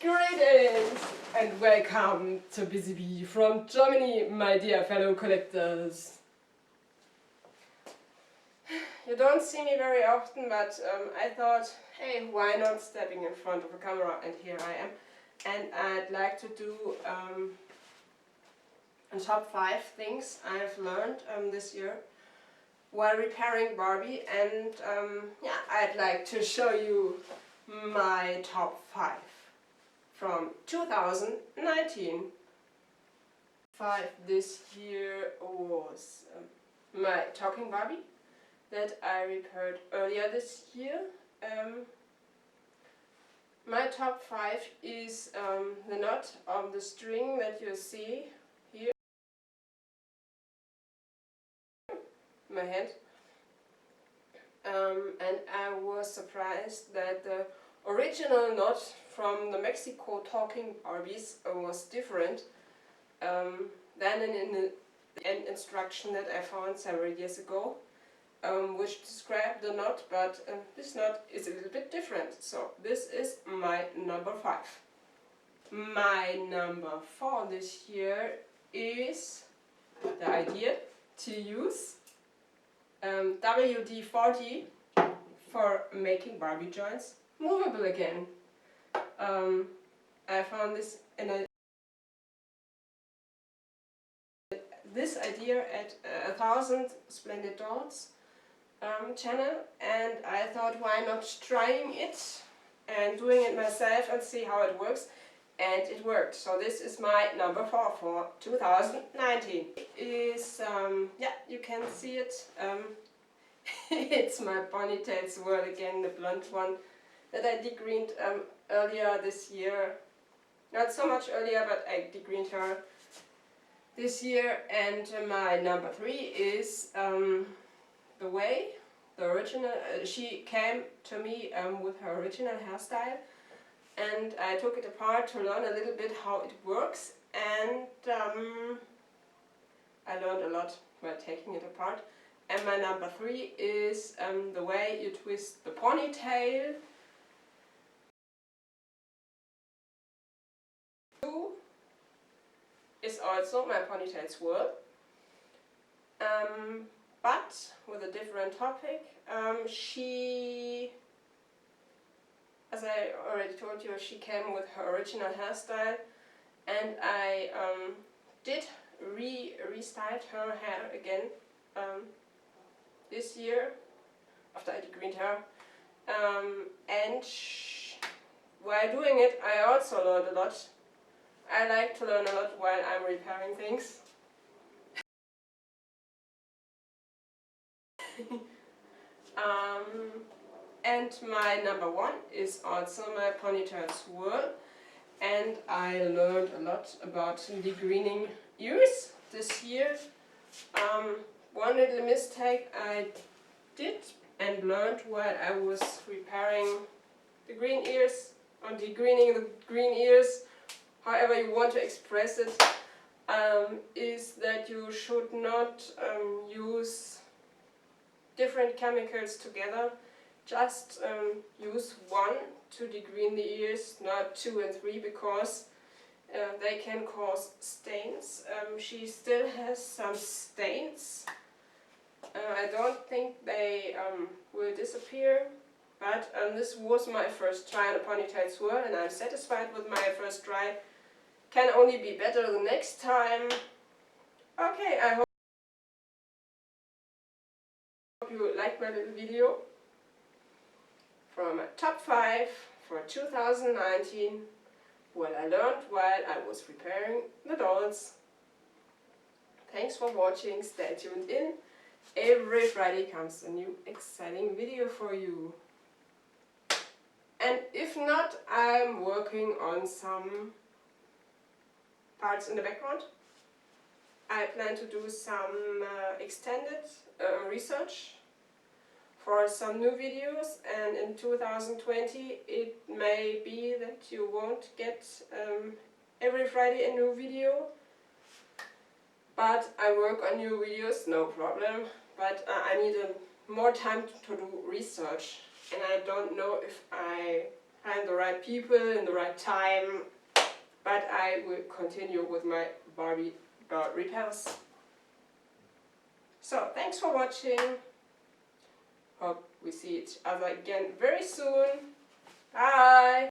Greetings and welcome to Busy from Germany, my dear fellow collectors. You don't see me very often, but I thought, hey, why not stepping in front of a camera, and here I am. And I'd like to do a top 5 things I've learned this year while repairing Barbie, and yeah, I'd like to show you my top 5 from 2019. 5 this year was my talking Barbie that I repaired earlier this year. My top 5 is the knot of the string that you see here, my hand. And I was surprised that the original knot from the Mexico talking Barbies was different than in an instruction that I found several years ago, which described the knot, but this knot is a little bit different. So this is my number 5. My number 4 this year is the idea to use WD-40 for making Barbie joints movable again. I found this in this idea at 1000 Splendid Dolls channel, and I thought, why not trying it and doing it myself and see how it works, and it worked. So this is my number 4 for 2019. It is yeah, you can see it. It's my ponytail swirl again, the blonde one that I degreened earlier this year. Not so much earlier, but I degreened her this year. And my number 3 is the way, the original. She came to me with her original hairstyle, and I took it apart to learn a little bit how it works, and I learned a lot while taking it apart. And my number 3 is the way you twist the ponytail. 2 is also my ponytail swirl, but with a different topic. She, as I already told you, she came with her original hairstyle, and I did restyle her hair again this year after I degreened her, and while doing it I also learned a lot. I like to learn a lot while I'm repairing things. And my number 1 is also my ponytail swirl, and I learned a lot about degreening ears this year. One little mistake I did and learned while I was repairing the green ears, or degreening the green ears, however you want to express it, is that you should not use different chemicals together. Just use one to degreen the ears, not 2 and 3, because they can cause stains. She still has some stains. I don't think they will disappear, but this was my first try on a ponytail swirl, and I'm satisfied with my first try. Can only be better the next time. Okay, I hope you liked my little video from my top 5 for 2019, what I learned while I was repairing the dolls. Thanks for watching, stay tuned in. Every Friday comes a new exciting video for you. And if not, I'm working on some parts in the background. I plan to do some extended research for some new videos, and in 2020 it may be that you won't get every Friday a new video, but I work on new videos, no problem, but I need more time to do research, and I don't know if I and the right people in the right time, but I will continue with my Barbie doll repairs. So, thanks for watching. Hope we see each other again very soon. Bye!